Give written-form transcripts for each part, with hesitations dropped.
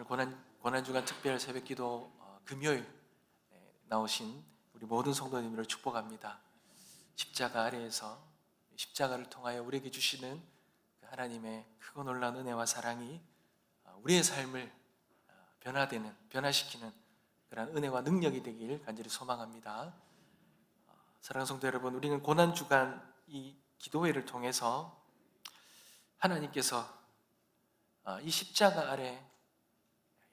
오늘 고난주간 특별 새벽기도 금요일 나오신 우리 모든 성도님들을 축복합니다. 십자가 아래에서 십자가를 통하여 우리에게 주시는 그 하나님의 크고 놀라운 은혜와 사랑이 우리의 삶을 변화시키는 그런 은혜와 능력이 되길 간절히 소망합니다. 사랑하는 성도 여러분, 우리는 고난주간 이 기도회를 통해서 하나님께서 이 십자가 아래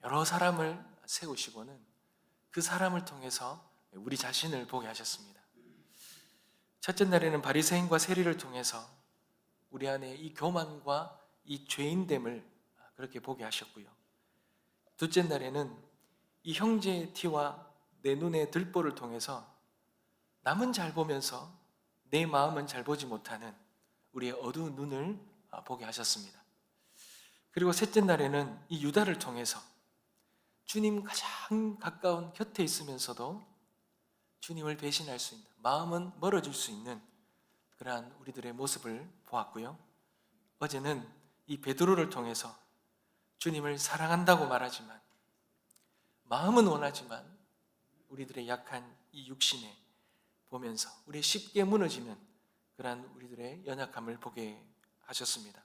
여러 사람을 세우시고는 그 사람을 통해서 우리 자신을 보게 하셨습니다. 첫째 날에는 바리새인과 세리를 통해서 우리 안에 이 교만과 이 죄인됨을 그렇게 보게 하셨고요. 둘째 날에는 이 형제의 티와 내 눈의 들보를 통해서 남은 잘 보면서 내 마음은 잘 보지 못하는 우리의 어두운 눈을 보게 하셨습니다. 그리고 셋째 날에는 이 유다를 통해서 주님 가장 가까운 곁에 있으면서도 주님을 배신할 수 있는, 마음은 멀어질 수 있는 그러한 우리들의 모습을 보았고요. 어제는 이 베드로를 통해서 주님을 사랑한다고 말하지만 마음은 원하지만 우리들의 약한 이 육신에 보면서 우리 쉽게 무너지는 그러한 우리들의 연약함을 보게 하셨습니다.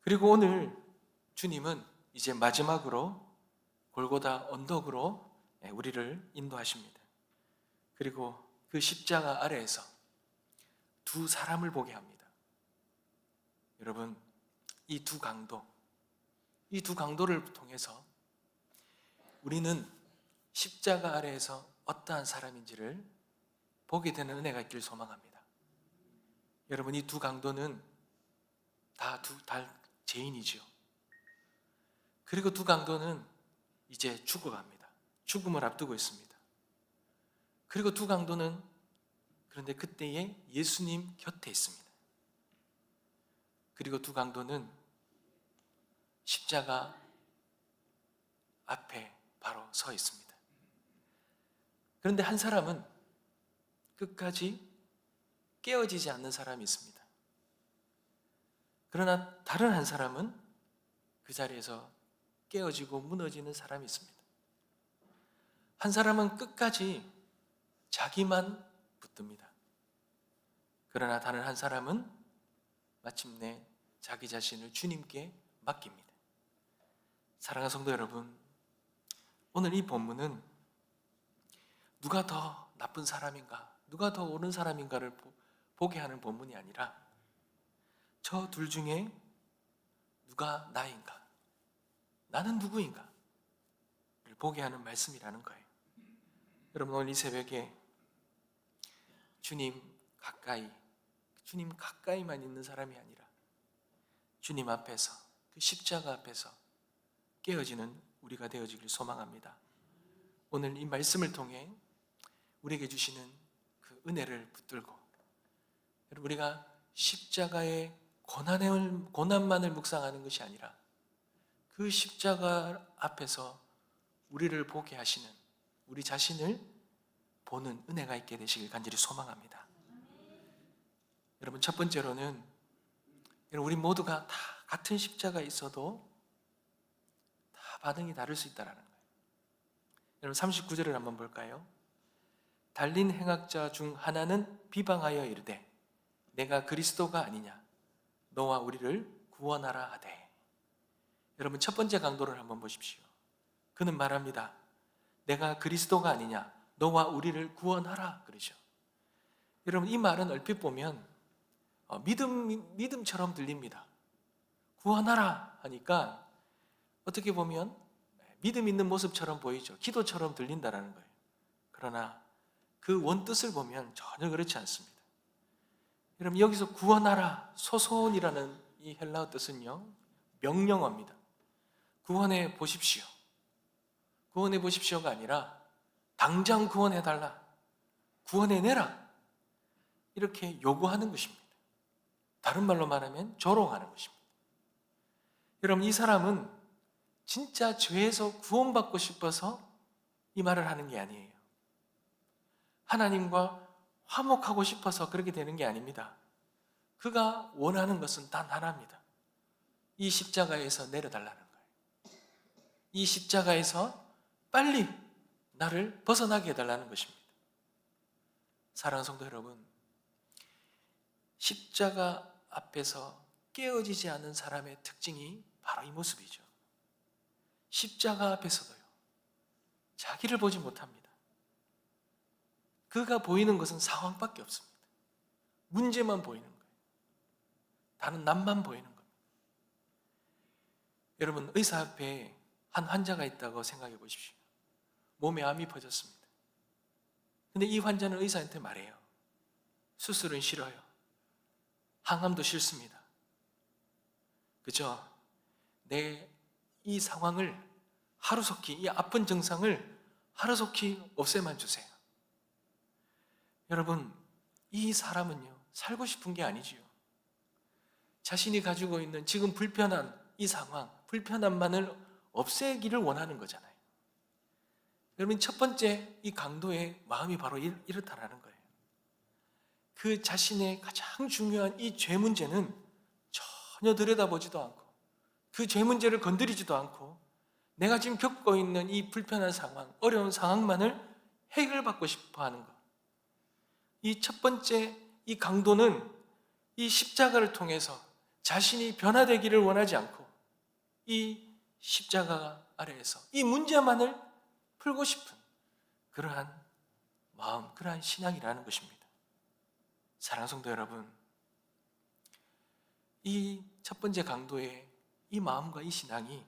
그리고 오늘 주님은 이제 마지막으로 골고다 언덕으로 우리를 인도하십니다. 그리고 그 십자가 아래에서 두 사람을 보게 합니다. 여러분, 이 두 강도를 통해서 우리는 십자가 아래에서 어떠한 사람인지를 보게 되는 은혜가 있길 소망합니다. 여러분, 이 두 강도는 다 죄인이지요. 그리고 두 강도는 이제 죽어갑니다. 죽음을 앞두고 있습니다. 그리고 두 강도는 그런데 그때에 예수님 곁에 있습니다. 그리고 두 강도는 십자가 앞에 바로 서 있습니다. 그런데 한 사람은 끝까지 깨어지지 않는 사람이 있습니다. 그러나 다른 한 사람은 그 자리에서 깨어지고 무너지는 사람이 있습니다. 한 사람은 끝까지 자기만 붙듭니다. 그러나 다른 한 사람은 마침내 자기 자신을 주님께 맡깁니다. 사랑하는 성도 여러분, 오늘 이 본문은 누가 더 나쁜 사람인가, 누가 더 옳은 사람인가를 보게 하는 본문이 아니라 저 둘 중에 누가 나인가, 나는 누구인가를 보게 하는 말씀이라는 거예요. 여러분, 오늘 이 새벽에 주님 가까이만 있는 사람이 아니라 주님 앞에서, 그 십자가 앞에서 깨어지는 우리가 되어지길 소망합니다. 오늘 이 말씀을 통해 우리에게 주시는 그 은혜를 붙들고 여러분, 우리가 십자가의 고난만을 묵상하는 것이 아니라 그 십자가 앞에서 우리를 보게 하시는, 우리 자신을 보는 은혜가 있게 되시길 간절히 소망합니다. 여러분, 첫 번째로는 우리 모두가 다 같은 십자가에 있어도 다 반응이 다를 수 있다는 거예요. 여러분, 39절을 한번 볼까요? 달린 행악자 중 하나는 비방하여 이르되 내가 그리스도가 아니냐, 너와 우리를 구원하라 하되. 여러분, 첫 번째 강도를 한번 보십시오. 그는 말합니다. 내가 그리스도가 아니냐, 너와 우리를 구원하라 그러죠. 여러분, 이 말은 얼핏 보면 믿음처럼 들립니다. 구원하라 하니까 어떻게 보면 믿음 있는 모습처럼 보이죠. 기도처럼 들린다는 거예요. 그러나 그 원뜻을 보면 전혀 그렇지 않습니다. 여러분, 여기서 구원하라, 소손이라는 이 헬라어 뜻은요, 명령어입니다. 구원해 보십시오. 구원해 보십시오가 아니라 당장 구원해달라, 구원해내라, 이렇게 요구하는 것입니다. 다른 말로 말하면 조롱하는 것입니다. 여러분, 이 사람은 진짜 죄에서 구원받고 싶어서 이 말을 하는 게 아니에요. 하나님과 화목하고 싶어서 그렇게 되는 게 아닙니다. 그가 원하는 것은 단 하나입니다. 이 십자가에서 내려달라는 거예요. 이 십자가에서 빨리 나를 벗어나게 해달라는 것입니다. 사랑하는 성도 여러분, 십자가 앞에서 깨어지지 않는 사람의 특징이 바로 이 모습이죠. 십자가 앞에서도요, 자기를 보지 못합니다. 그가 보이는 것은 상황밖에 없습니다. 문제만 보이는 거예요. 다른 남만 보이는 겁니다. 여러분, 의사 앞에 한 환자가 있다고 생각해 보십시오. 몸에 암이 퍼졌습니다. 근데 이 환자는 의사한테 말해요. 수술은 싫어요. 항암도 싫습니다. 그죠? 내 이 상황을 하루속히, 이 아픈 증상을 하루속히 없애만 주세요. 여러분, 이 사람은요, 살고 싶은 게 아니지요. 자신이 가지고 있는 지금 불편한 이 상황, 불편함만을 없애기를 원하는 거잖아요. 여러분, 첫 번째 이 강도의 마음이 바로 이렇다라는 거예요. 그 자신의 가장 중요한 이 죄 문제는 전혀 들여다보지도 않고, 그 죄 문제를 건드리지도 않고, 내가 지금 겪고 있는 이 불편한 상황, 어려운 상황만을 해결받고 싶어 하는 것. 이 첫 번째 이 강도는 이 십자가를 통해서 자신이 변화되기를 원하지 않고, 이 십자가 아래에서 이 문제만을 풀고 싶은 그러한 마음, 그러한 신앙이라는 것입니다. 사랑하는 성도 여러분, 이 첫 번째 강도의 이 마음과 이 신앙이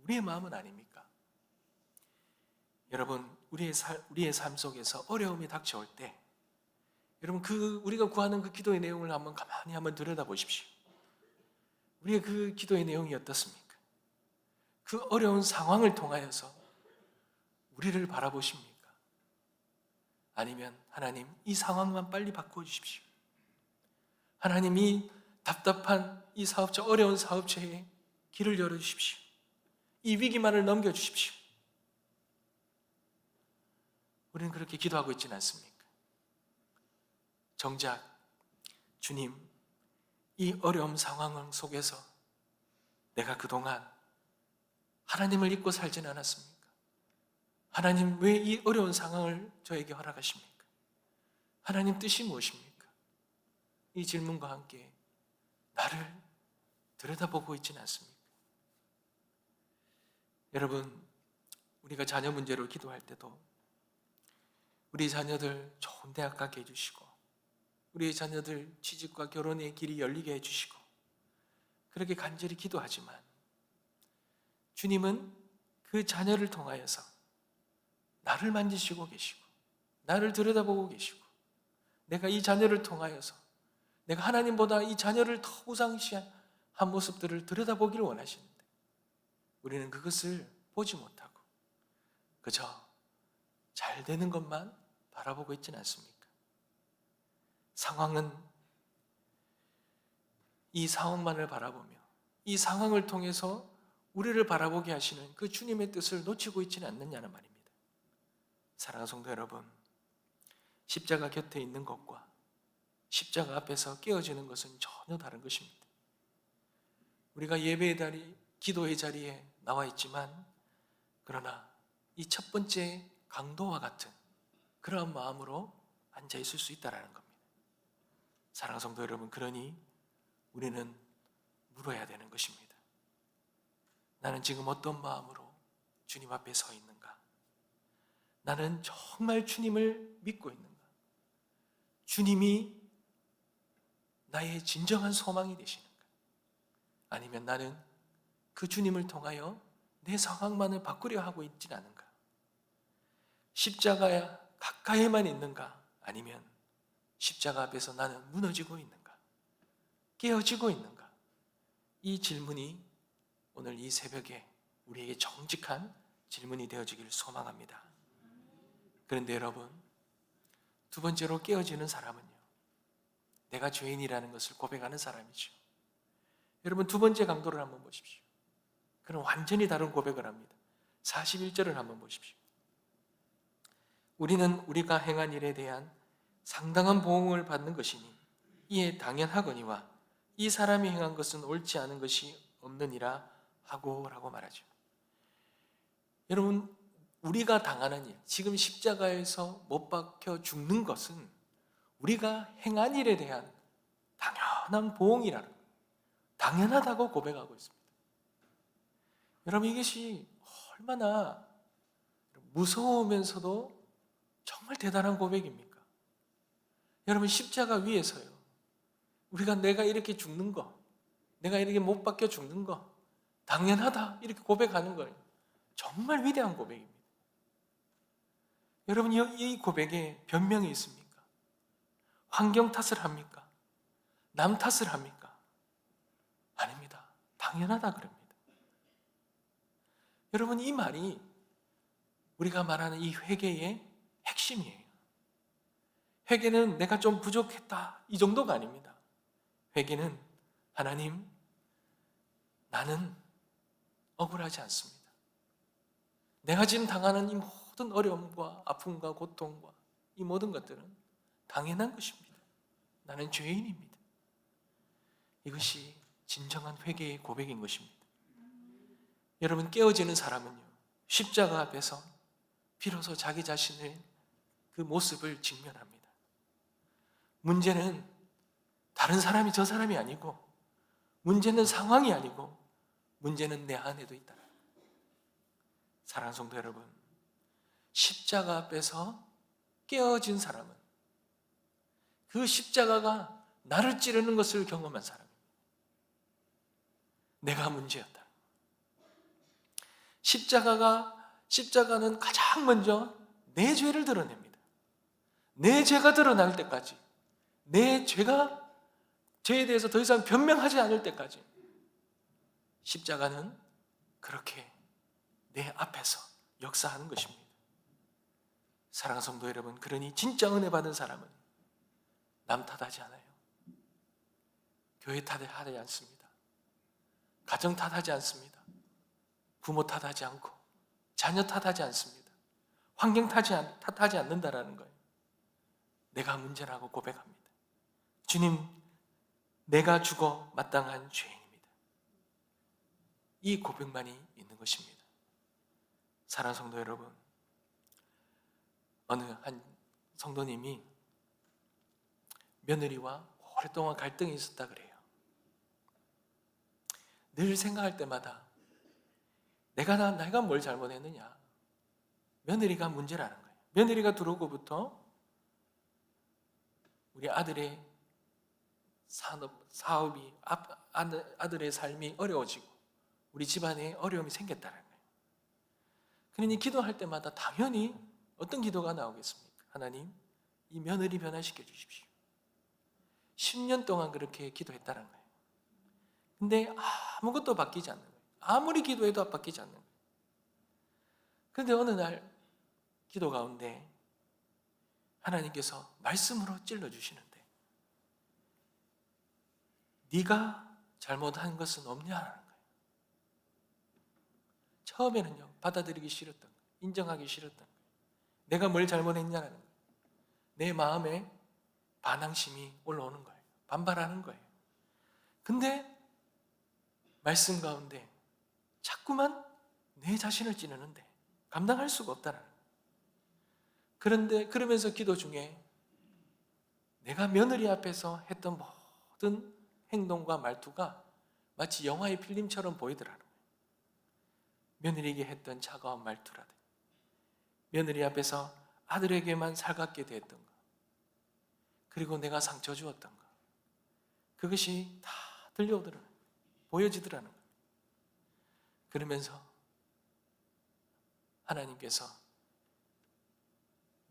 우리의 마음은 아닙니까? 여러분, 우리의 삶 속에서 어려움이 닥쳐올 때, 여러분, 우리가 구하는 그 기도의 내용을 가만히 들여다 보십시오. 우리의 그 기도의 내용이 어떻습니까? 그 어려운 상황을 통하여서 우리를 바라보십니까? 아니면 하나님, 이 상황만 빨리 바꿔주십시오. 하나님, 이 답답한 이 사업체, 어려운 사업체에 길을 열어주십시오. 이 위기만을 넘겨주십시오. 우리는 그렇게 기도하고 있지는 않습니까? 정작 주님, 이 어려운 상황 속에서 내가 그동안 하나님을 잊고 살지는 않았습니까? 하나님, 왜 이 어려운 상황을 저에게 허락하십니까? 하나님 뜻이 무엇입니까? 이 질문과 함께 나를 들여다보고 있지는 않습니까? 여러분, 우리가 자녀 문제로 기도할 때도 우리 자녀들 좋은 대학 가게 해주시고, 우리 자녀들 취직과 결혼의 길이 열리게 해주시고, 그렇게 간절히 기도하지만 주님은 그 자녀를 통하여서 나를 만지시고 계시고, 나를 들여다보고 계시고, 내가 이 자녀를 통하여서 내가 하나님보다 이 자녀를 더 우상시한 모습들을 들여다보기를 원하시는데, 우리는 그것을 보지 못하고 그저 잘 되는 것만 바라보고 있지는 않습니까? 상황은 이 상황만을 바라보며 이 상황을 통해서 우리를 바라보게 하시는 그 주님의 뜻을 놓치고 있지는 않느냐는 말입니다. 사랑하는 성도 여러분, 십자가 곁에 있는 것과 십자가 앞에서 깨어지는 것은 전혀 다른 것입니다. 우리가 예배의 자리, 기도의 자리에 나와 있지만, 그러나 이 첫 번째 강도와 같은 그러한 마음으로 앉아 있을 수 있다는 겁니다. 사랑하는 성도 여러분, 그러니 우리는 물어야 되는 것입니다. 나는 지금 어떤 마음으로 주님 앞에 서 있는가? 나는 정말 주님을 믿고 있는가? 주님이 나의 진정한 소망이 되시는가? 아니면 나는 그 주님을 통하여 내 상황만을 바꾸려 하고 있지 않은가? 십자가야 가까이에만 있는가? 아니면 십자가 앞에서 나는 무너지고 있는가? 깨어지고 있는가? 이 질문이 오늘 이 새벽에 우리에게 정직한 질문이 되어지기를 소망합니다. 그런데 여러분, 두 번째로 깨어지는 사람은요, 내가 죄인이라는 것을 고백하는 사람이죠. 여러분, 두 번째 강도를 한번 보십시오. 그는 완전히 다른 고백을 합니다. 41절을 한번 보십시오. 우리는 우리가 행한 일에 대한 상당한 보응을 받는 것이니 이에 당연하거니와 이 사람이 행한 것은 옳지 않은 것이 없느니라 하고 라고 말하죠. 여러분, 우리가 당하는 일, 지금 십자가에서 못 박혀 죽는 것은 우리가 행한 일에 대한 당연한 보응이라는 거예요. 당연하다고 고백하고 있습니다. 여러분, 이것이 얼마나 무서우면서도 정말 대단한 고백입니까? 여러분, 십자가 위에서요, 내가 이렇게 죽는 거, 내가 이렇게 못 박혀 죽는 거 당연하다 이렇게 고백하는 거예요. 정말 위대한 고백입니다. 여러분, 이 고백에 변명이 있습니까? 환경 탓을 합니까? 남 탓을 합니까? 아닙니다. 당연하다 그럽니다. 여러분, 이 말이 우리가 말하는 이 회개의 핵심이에요. 회개는 내가 좀 부족했다 이 정도가 아닙니다. 회개는 하나님, 나는 억울하지 않습니다. 내가 지금 당하는 이 모든 어려움과 아픔과 고통과 이 모든 것들은 당연한 것입니다. 나는 죄인입니다. 이것이 진정한 회개의 고백인 것입니다. 여러분, 깨어지는 사람은요, 십자가 앞에서 비로소 자기 자신의 그 모습을 직면합니다. 문제는 다른 사람이 저 사람이 아니고, 문제는 상황이 아니고, 문제는 내 안에도 있다. 사랑하는 성도 여러분, 십자가 앞에서 깨어진 사람은 그 십자가가 나를 찌르는 것을 경험한 사람입니다. 내가 문제였다. 십자가는 가장 먼저 내 죄를 드러냅니다. 내 죄가 드러날 때까지, 내 죄에 대해서 더 이상 변명하지 않을 때까지 십자가는 그렇게 내 앞에서 역사하는 것입니다. 사랑하는 성도 여러분, 그러니 진짜 은혜 받은 사람은 남 탓하지 않아요. 교회 탓하지 않습니다. 가정 탓하지 않습니다. 부모 탓하지 않고 자녀 탓하지 않습니다. 환경 탓하지 않는다라는 거예요. 내가 문제라고 고백합니다. 주님, 내가 죽어 마땅한 죄인입니다. 이 고백만이 있는 것입니다. 사랑하는 성도 여러분, 어느 한 성도님이 며느리와 오랫동안 갈등이 있었다 그래요. 늘 생각할 때마다 내가 뭘 잘못했느냐, 며느리가 문제라는 거예요. 며느리가 들어오고부터 우리 아들의 사업이, 아들의 삶이 어려워지고 우리 집안에 어려움이 생겼다는 거예요. 그러니 기도할 때마다 당연히 어떤 기도가 나오겠습니까? 하나님, 이 며느리 변화시켜 주십시오. 10년 동안 그렇게 기도했다는 거예요. 근데 아무것도 바뀌지 않는 거예요. 아무리 기도해도 바뀌지 않는 거예요. 그런데 어느 날 기도 가운데 하나님께서 말씀으로 찔러주시는데, 네가 잘못한 것은 없냐라는 거예요. 처음에는요, 받아들이기 싫었던 거예요. 인정하기 싫었던 거예요. 내가 뭘 잘못했냐라는 거예요. 내 마음에 반항심이 올라오는 거예요. 반발하는 거예요. 근데 말씀 가운데 자꾸만 내 자신을 찌르는데 감당할 수가 없다는 거예요. 그런데 그러면서 기도 중에 내가 며느리 앞에서 했던 모든 행동과 말투가 마치 영화의 필름처럼 보이더라는 거예요. 며느리에게 했던 차가운 말투라든지, 며느리 앞에서 아들에게만 살갑게 대했던 것, 그리고 내가 상처 주었던 것, 그것이 다 들려오더라는 거예요. 보여지더라는 거예요. 그러면서 하나님께서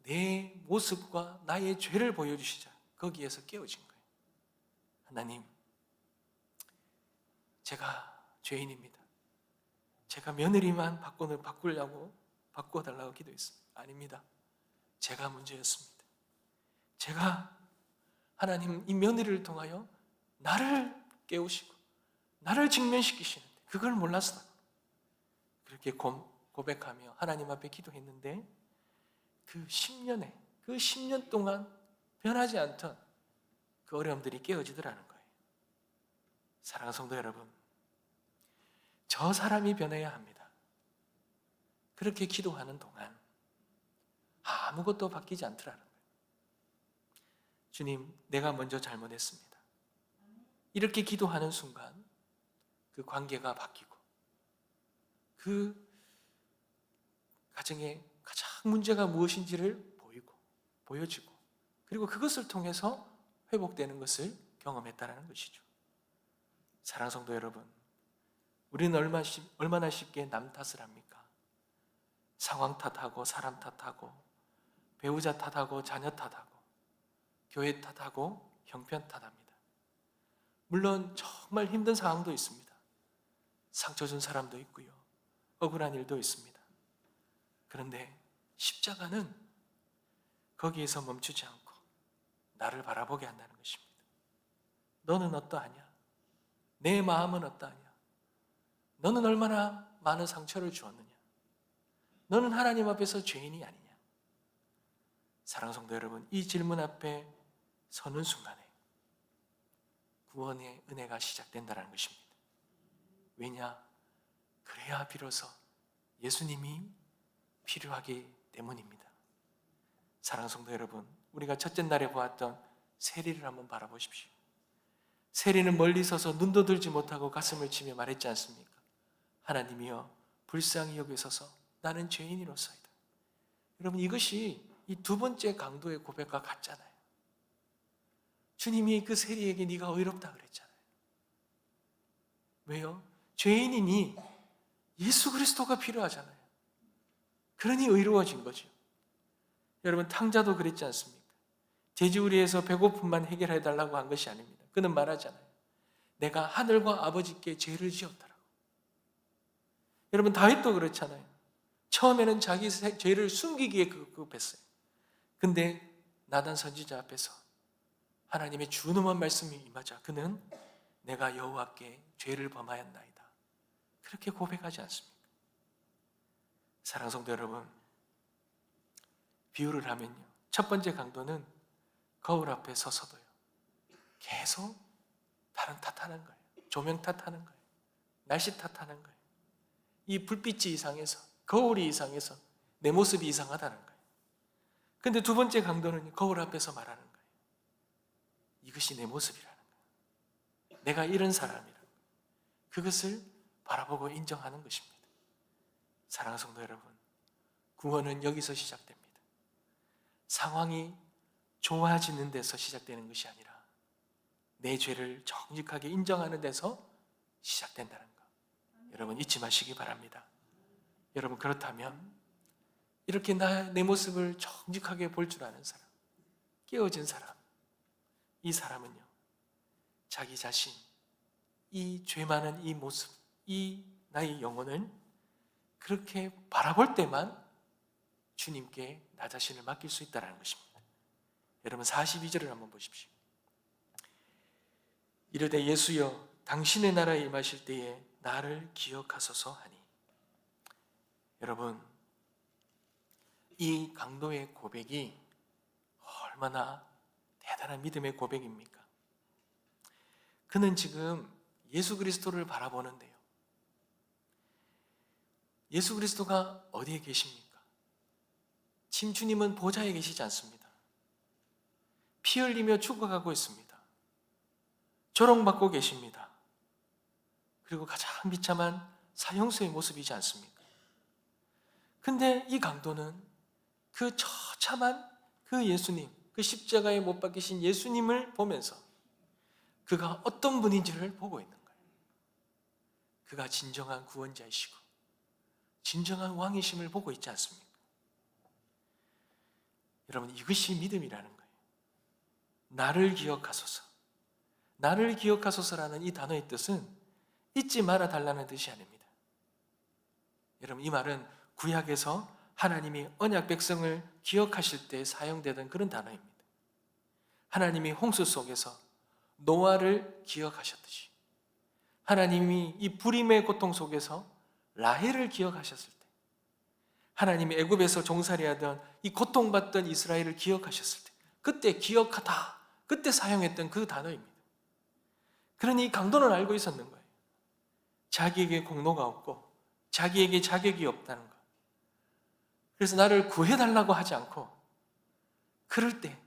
내 모습과 나의 죄를 보여주시자 거기에서 깨어진 거예요. 하나님, 제가 죄인입니다. 제가 며느리만 바꿔달라고 기도했습니다. 아닙니다. 제가 문제였습니다. 제가 하나님, 이 며느리를 통하여 나를 깨우시고 나를 직면시키시는데 그걸 몰랐어. 그렇게 고백하며 하나님 앞에 기도했는데 그 10년 동안 변하지 않던 그 어려움들이 깨어지더라는 거예요. 사랑하는 성도 여러분, 저 사람이 변해야 합니다. 그렇게 기도하는 동안 아무것도 바뀌지 않더라는 거예요. 주님, 내가 먼저 잘못했습니다. 이렇게 기도하는 순간 그 관계가 바뀌고 그 가정에 가장 문제가 무엇인지를 보여지고 그리고 그것을 통해서 회복되는 것을 경험했다는 것이죠. 사랑하는 성도 여러분, 우리는 얼마나 쉽게 남 탓을 합니까? 상황 탓하고 사람 탓하고 배우자 탓하고 자녀 탓하고 교회 탓하고 형편 탓합니다. 물론 정말 힘든 상황도 있습니다. 상처 준 사람도 있고요. 억울한 일도 있습니다. 그런데 십자가는 거기에서 멈추지 않고 나를 바라보게 한다는 것입니다. 너는 어떠하냐? 내 마음은 어떠하냐? 너는 얼마나 많은 상처를 주었느냐? 너는 하나님 앞에서 죄인이 아니냐? 사랑하는 성도 여러분, 이 질문 앞에 서는 순간에 구원의 은혜가 시작된다는 것입니다. 왜냐? 그래야 비로소 예수님이 필요하기 때문입니다. 사랑하는 성도 여러분, 우리가 첫째 날에 보았던 세리를 한번 바라보십시오. 세리는 멀리 서서 눈도 들지 못하고 가슴을 치며 말했지 않습니까? 하나님이여, 불쌍히 여기소서, 나는 죄인이로소이다. 여러분, 이것이 이 두 번째 강도의 고백과 같잖아요. 주님이 그 세리에게 네가 의롭다 그랬잖아요. 왜요? 죄인이니 예수 그리스도가 필요하잖아요. 그러니 의로워진 거죠. 여러분, 탕자도 그랬지 않습니까? 돼지우리에서 배고픔만 해결해달라고 한 것이 아닙니다. 그는 말하잖아요. 내가 하늘과 아버지께 죄를 지었더라고. 여러분, 다윗도 그렇잖아요. 처음에는 자기 죄를 숨기기에 급급했어요. 근데 나단 선지자 앞에서 하나님의 준엄한 말씀이 임하자 그는 내가 여호와께 죄를 범하였나이다. 그렇게 고백하지 않습니까? 사랑하는 성도 여러분, 비유를 하면요, 첫 번째 강도는 거울 앞에 서서도요 계속 다른 탓하는 거예요. 조명 탓하는 거예요. 날씨 탓하는 거예요. 이 불빛이 이상해서, 거울이 이상해서 내 모습이 이상하다는 거예요. 근데 두 번째 강도는 거울 앞에서 말하는 거예요. 이것이 내 모습이라는 거예요. 내가 이런 사람이라는 거예요. 그것을 바라보고 인정하는 것입니다. 사랑하는 성도 여러분, 구원은 여기서 시작됩니다. 상황이 좋아지는 데서 시작되는 것이 아니라 내 죄를 정직하게 인정하는 데서 시작된다는 것, 여러분 잊지 마시기 바랍니다. 여러분, 그렇다면 이렇게 내 모습을 정직하게 볼 줄 아는 사람, 깨어진 사람, 이 사람은요 자기 자신, 이 죄 많은 이 모습, 이 나의 영혼을 그렇게 바라볼 때만 주님께 나 자신을 맡길 수 있다는 것입니다. 여러분, 42절을 한번 보십시오. 이르되 예수여, 당신의 나라에 임하실 때에 나를 기억하소서 하니. 여러분, 이 강도의 고백이 얼마나 대단한 믿음의 고백입니까? 그는 지금 예수 그리스도를 바라보는데요, 예수 그리스도가 어디에 계십니까? 지금 주님은 보좌에 계시지 않습니다. 피 흘리며 죽어가고 있습니다. 조롱받고 계십니다. 그리고 가장 비참한 사형수의 모습이지 않습니까? 근데 이 강도는 그 처참한 그 예수님, 그 십자가에 못 박히신 예수님을 보면서 그가 어떤 분인지를 보고 있는 거예요. 그가 진정한 구원자이시고 진정한 왕이심을 보고 있지 않습니까? 여러분, 이것이 믿음이라는 거예요. 나를 기억하소서. 나를 기억하소서라는 이 단어의 뜻은 잊지 말아 달라는 뜻이 아닙니다. 여러분, 이 말은 구약에서 하나님이 언약 백성을 기억하실 때 사용되던 그런 단어입니다. 하나님이 홍수 속에서 노아를 기억하셨듯이, 하나님이 이 불임의 고통 속에서 라헬을 기억하셨을 때, 하나님이 애굽에서 종살이하던 이 고통받던 이스라엘을 기억하셨을 때, 그때 기억하다, 그때 사용했던 그 단어입니다. 그러니 이 강도는 알고 있었는 거예요. 자기에게 공로가 없고 자기에게 자격이 없다는 것, 그래서 나를 구해달라고 하지 않고 그럴 때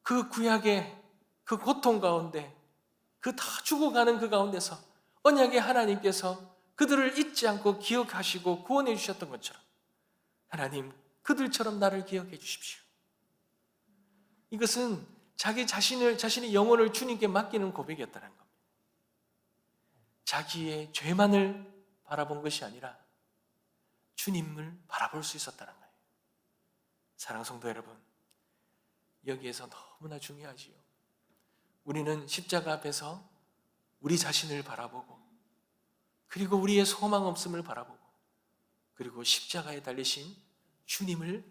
그 구약의 그 고통 가운데 그 다 죽어가는 그 가운데서 언약의 하나님께서 그들을 잊지 않고 기억하시고 구원해 주셨던 것처럼 하나님 그들처럼 나를 기억해 주십시오. 이것은 자신의 영혼을 주님께 맡기는 고백이었다는 겁니다. 자기의 죄만을 바라본 것이 아니라 주님을 바라볼 수 있었다는 거예요. 사랑하는 성도 여러분, 여기에서 너무나 중요하지요. 우리는 십자가 앞에서 우리 자신을 바라보고 그리고 우리의 소망 없음을 바라보고 그리고 십자가에 달리신 주님을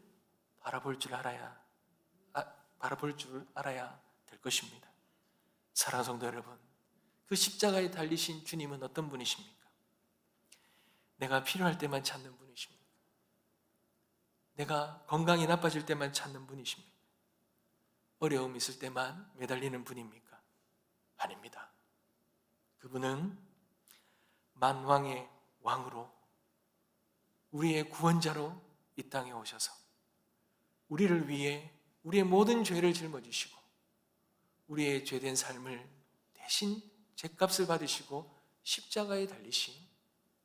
바라볼 줄 알아야 될 것입니다. 사랑하는 성도 여러분, 그 십자가에 달리신 주님은 어떤 분이십니까? 내가 필요할 때만 찾는 분이십니까? 내가 건강이 나빠질 때만 찾는 분이십니까? 어려움이 있을 때만 매달리는 분입니까? 아닙니다. 그분은 만왕의 왕으로 우리의 구원자로 이 땅에 오셔서 우리를 위해 우리의 모든 죄를 짊어지시고 우리의 죄된 삶을 대신 죗값을 받으시고 십자가에 달리신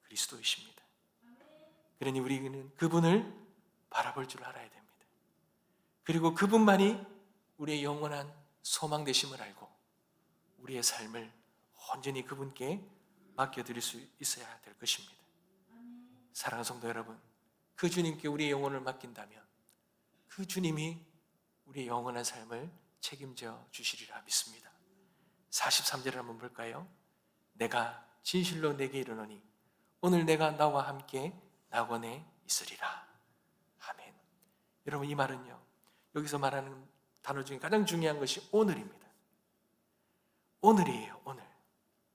그리스도이십니다. 그러니 우리는 그분을 바라볼 줄 알아야 됩니다. 그리고 그분만이 우리의 영원한 소망 되심을 알고 우리의 삶을 온전히 그분께 맡겨드릴 수 있어야 될 것입니다. 사랑하는 성도 여러분, 그 주님께 우리의 영혼을 맡긴다면 그 주님이 우리의 영원한 삶을 책임져 주시리라 믿습니다. 43절을 한번 볼까요? 내가 진실로 내게 이르노니 오늘 내가 나와 함께 낙원에 있으리라. 아멘. 여러분, 이 말은요, 여기서 말하는 단어 중에 가장 중요한 것이 오늘입니다. 오늘이에요. 오늘.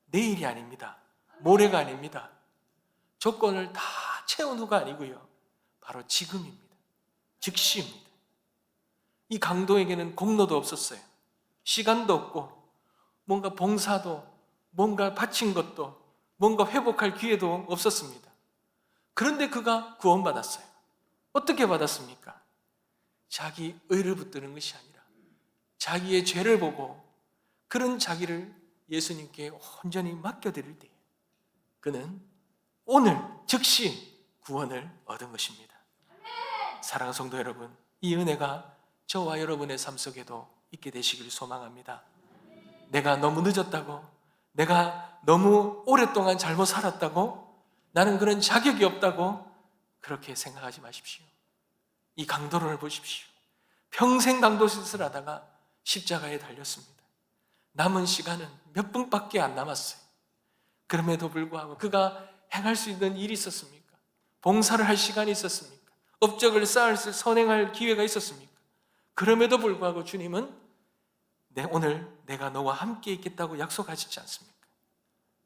내일이 아닙니다. 모레가 아닙니다. 조건을 다 채운 후가 아니고요, 바로 지금입니다. 즉시입니다. 이 강도에게는 공로도 없었어요. 시간도 없고 뭔가 봉사도 뭔가 바친 것도 뭔가 회복할 기회도 없었습니다. 그런데 그가 구원받았어요. 어떻게 받았습니까? 자기 의를 붙드는 것이 아니라 자기의 죄를 보고 그런 자기를 예수님께 온전히 맡겨드릴 때 그는 오늘 즉시 구원을 얻은 것입니다. 사랑하는 성도 여러분, 이 은혜가 저와 여러분의 삶 속에도 있게 되시기를 소망합니다. 내가 너무 늦었다고, 내가 너무 오랫동안 잘못 살았다고, 나는 그런 자격이 없다고 그렇게 생각하지 마십시오. 이 강도를 보십시오. 평생 강도짓을 하다가 십자가에 달렸습니다. 남은 시간은 몇 분밖에 안 남았어요. 그럼에도 불구하고 그가 행할 수 있는 일이 있었습니까? 봉사를 할 시간이 있었습니까? 업적을 선행할 기회가 있었습니까? 그럼에도 불구하고 주님은 오늘 내가 너와 함께 있겠다고 약속하시지 않습니까?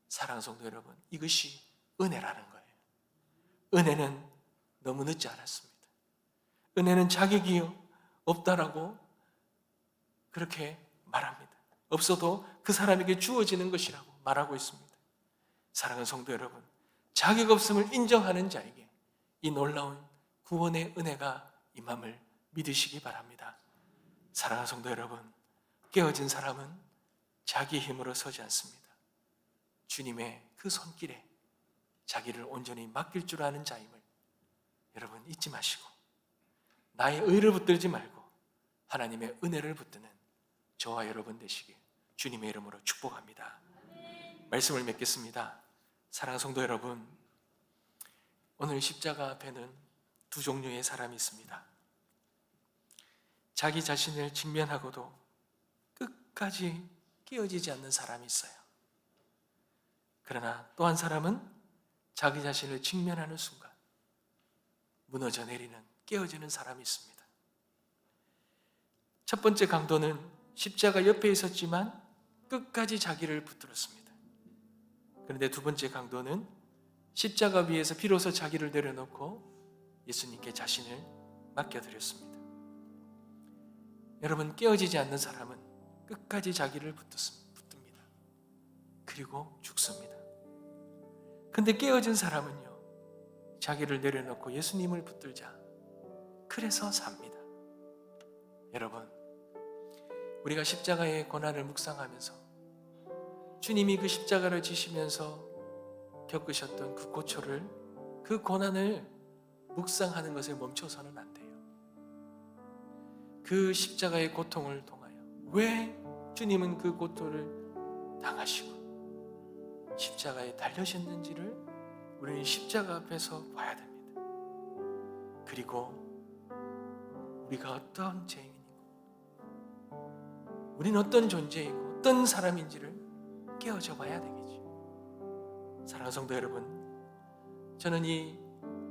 사랑하는 성도 여러분, 이것이 은혜라는 거예요. 은혜는 너무 늦지 않았습니다. 은혜는 자격이 없다라고 그렇게 말합니다. 없어도 그 사람에게 주어지는 것이라고 말하고 있습니다. 사랑하는 성도 여러분, 자격 없음을 인정하는 자에게 이 놀라운 구원의 은혜가 임함을 믿으시기 바랍니다. 사랑하는 성도 여러분, 깨어진 사람은 자기 힘으로 서지 않습니다. 주님의 그 손길에 자기를 온전히 맡길 줄 아는 자임을 여러분 잊지 마시고 나의 의를 붙들지 말고 하나님의 은혜를 붙드는 저와 여러분 되시길 주님의 이름으로 축복합니다. 말씀을 맺겠습니다. 사랑하는 성도 여러분, 오늘 십자가 앞에는 두 종류의 사람이 있습니다. 자기 자신을 직면하고도 끝까지 깨어지지 않는 사람이 있어요. 그러나 또 한 사람은 자기 자신을 직면하는 순간 무너져 내리는, 깨어지는 사람이 있습니다. 첫 번째 강도는 십자가 옆에 있었지만 끝까지 자기를 붙들었습니다. 그런데 두 번째 강도는 십자가 위에서 비로소 자기를 내려놓고 예수님께 자신을 맡겨드렸습니다. 여러분, 깨어지지 않는 사람은 끝까지 자기를 붙듭니다. 그리고 죽습니다. 근데 깨어진 사람은요, 자기를 내려놓고 예수님을 붙들자 그래서 삽니다. 여러분, 우리가 십자가의 고난을 묵상하면서 주님이 그 십자가를 지시면서 겪으셨던 그 고초를, 그 고난을 묵상하는 것에 멈춰서는 안 돼요. 그 십자가의 고통을 통하여 왜 주님은 그 고통을 당하시고 십자가에 달려셨는지를 우리는 십자가 앞에서 봐야 됩니다. 그리고 우리가 어떤 죄인이고 우리는 어떤 존재이고 어떤 사람인지를 깨어져 봐야 되겠죠. 사랑하는 성도 여러분, 저는 이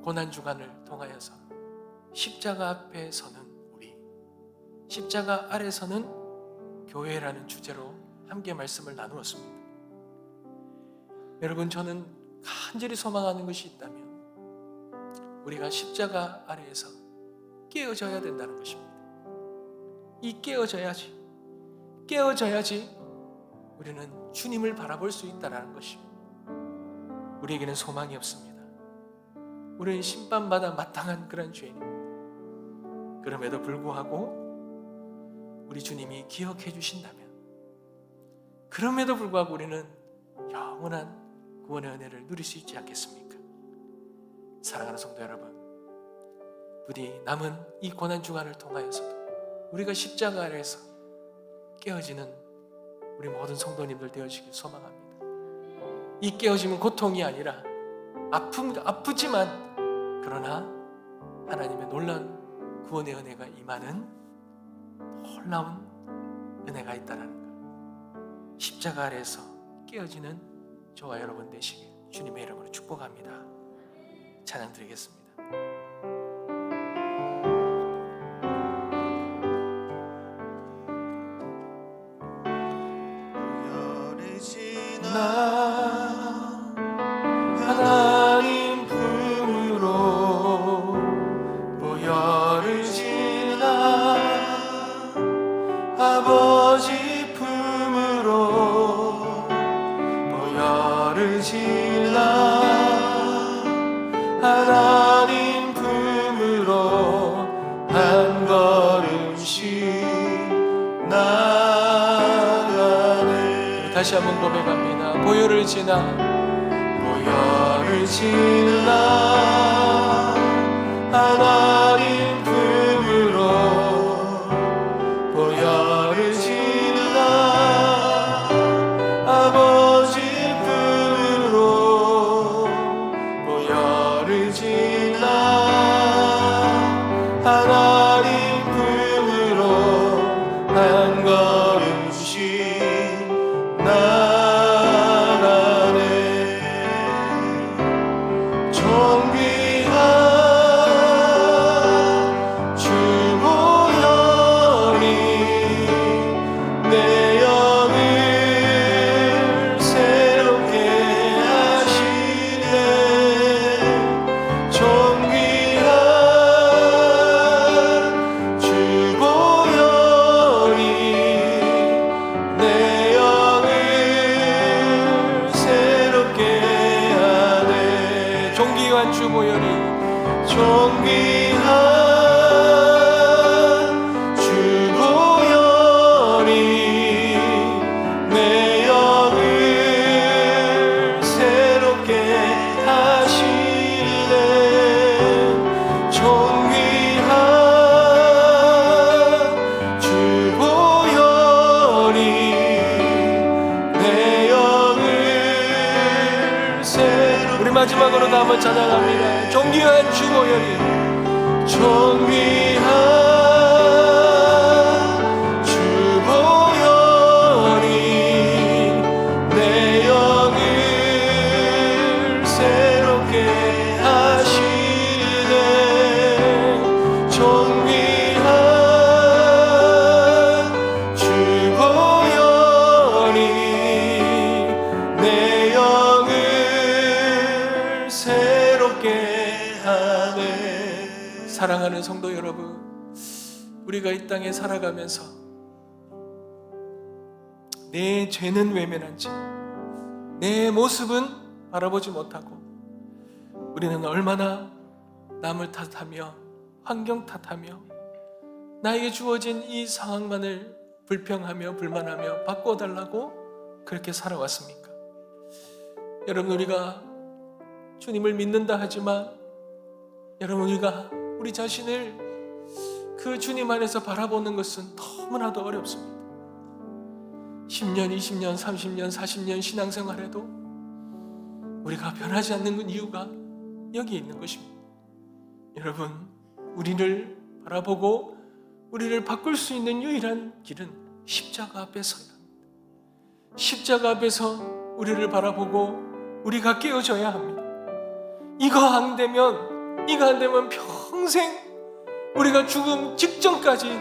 고난주간을 통하여서 십자가 앞에 서는 우리, 십자가 아래 서는 교회라는 주제로 함께 말씀을 나누었습니다. 여러분, 저는 간절히 소망하는 것이 있다면 우리가 십자가 아래에서 깨어져야 된다는 것입니다. 이 깨어져야지 우리는 주님을 바라볼 수 있다는 것입니다. 우리에게는 소망이 없습니다. 우리는 심판받아 마땅한 그런 죄인입니다. 그럼에도 불구하고 우리 주님이 기억해 주신다면, 그럼에도 불구하고 우리는 영원한 구원의 은혜를 누릴 수 있지 않겠습니까? 사랑하는 성도 여러분, 부디 남은 이 고난주간을 통하여서도 우리가 십자가 아래에서 깨어지는 우리 모든 성도님들 되어지길 소망합니다. 이 깨어짐은 고통이 아니라 아프지만 그러나 하나님의 놀라운 구원의 은혜가 임하는 놀라운 은혜가 있다는 것, 십자가 아래에서 깨어지는 저와 여러분 되시길 주님의 이름으로 축복합니다. 찬양 드리겠습니다. 하나님 품으로 보혈을 지나 아버지 품으로 보혈을 지나 하나님 품으로 한 걸음씩 나가네. 다시 한번 고백합니다. 보혈을 지나 하나님 품으로 보혈을 지나 아버지 품으로 보혈을 지나 하나님 품으로 한 걸음씩 마지막으로 다 한번 찬양합니다. 존귀한 주 보혈이, 존귀한 주 보혈이 내 영을 새롭게 하시네. 존귀한 주 보혈이 내 영을 새롭게 하네. 사랑하는 성도 여러분, 우리가 이 땅에 살아가면서 내 죄는 외면한지 내 모습은 바라보지 못하고 우리는 얼마나 남을 탓하며 환경 탓하며 나에게 주어진 이 상황만을 불평하며 불만하며 바꿔달라고 그렇게 살아왔습니까? 여러분, 우리가 주님을 믿는다 하지만 여러분, 우리 자신을 그 주님 안에서 바라보는 것은 너무나도 어렵습니다. 10년, 20년, 30년, 40년 신앙생활에도 우리가 변하지 않는 이유가 여기에 있는 것입니다. 여러분, 우리를 바라보고 우리를 바꿀 수 있는 유일한 길은 십자가 앞에 서야 합니다. 십자가 앞에서 우리를 바라보고 우리가 깨어져야 합니다. 이거 안 되면 평생 우리가 죽음 직전까지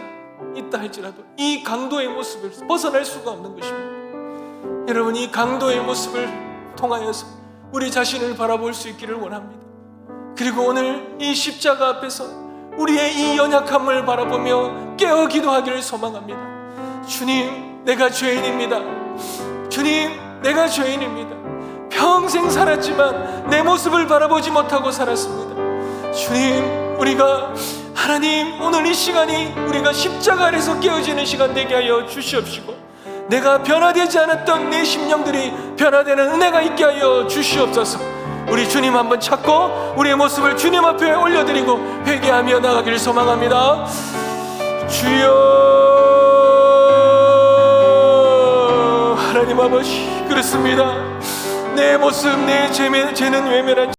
있다 할지라도 이 강도의 모습을 벗어날 수가 없는 것입니다. 여러분, 이 강도의 모습을 통하여서 우리 자신을 바라볼 수 있기를 원합니다. 그리고 오늘 이 십자가 앞에서 우리의 이 연약함을 바라보며 깨어 기도하기를 소망합니다. 주님, 내가 죄인입니다. 주님, 내가 죄인입니다. 평생 살았지만 내 모습을 바라보지 못하고 살았습니다. 주님, 하나님, 오늘 이 시간이 우리가 십자가 아래서 깨어지는 시간 되게 하여 주시옵시고, 내가 변화되지 않았던 내 심령들이 변화되는 은혜가 있게 하여 주시옵소서. 우리 주님 한번 찾고 우리의 모습을 주님 앞에 올려드리고 회개하며 나가기를 소망합니다. 주여, 하나님 아버지, 그렇습니다. 내 모습, 내 죄는 외면한